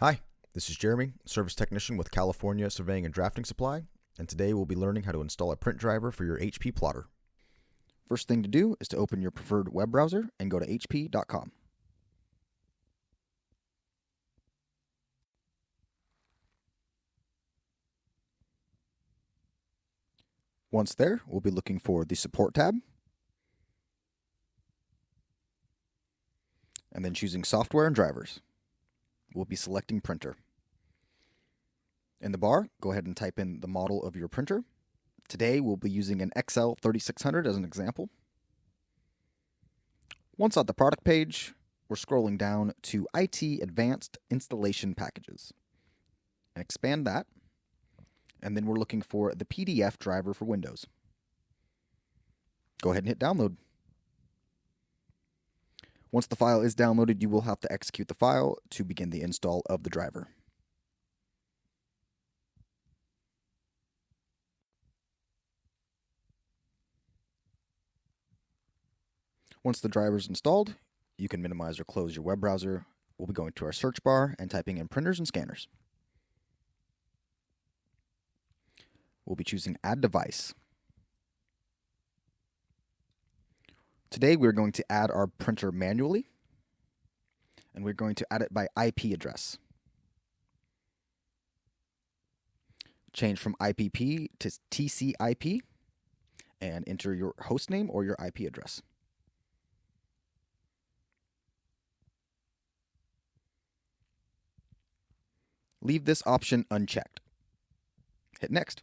Hi, this is Jeremy, Service Technician with California Surveying and Drafting Supply, and today we'll be learning how to install a print driver for your HP plotter. First thing to do is to open your preferred web browser and go to hp.com. Once there, we'll be looking for the Support tab, and then choosing Software and Drivers. We'll be selecting Printer. In the bar, go ahead and type in the model of your printer. Today, we'll be using an XL 3600 as an example. Once on the product page, we're scrolling down to IT Advanced Installation Packages. And expand that. And then we're looking for the PDF driver for Windows. Go ahead and hit download. Once the file is downloaded, you will have to execute the file to begin the install of the driver. Once the driver is installed, you can minimize or close your web browser. We'll be going to our search bar and typing in printers and scanners. We'll be choosing Add Device. Today we're going to add our printer manually, and we're going to add it by IP address. Change from IPP to TCP and enter your host name or your IP address. Leave this option unchecked. Hit Next.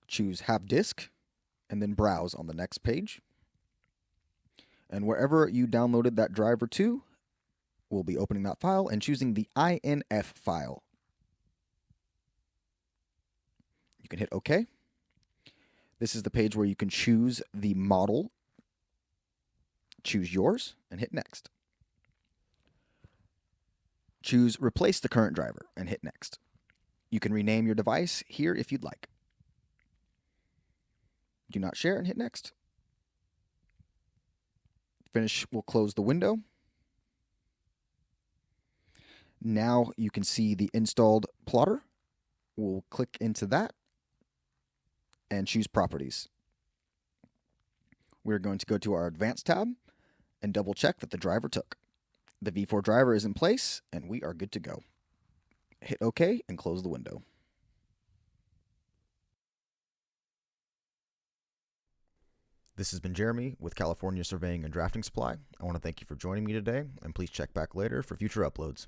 Choose Have Disk, and then Browse on the next page. And wherever you downloaded that driver to, we'll be opening that file and choosing the INF file. You can hit OK. This is the page where you can choose the model, choose yours, and hit Next. Choose Replace the current driver and hit Next. You can rename your device here if you'd like. Do not share and hit Next. Finish, we'll close the window. Now you can see the installed plotter. We'll click into that and choose Properties. We're going to go to our Advanced tab and double check that the driver took. The V4 driver is in place and we are good to go. Hit OK and close the window. This has been Jeremy with California Surveying and Drafting Supply. I want to thank you for joining me today, and please check back later for future uploads.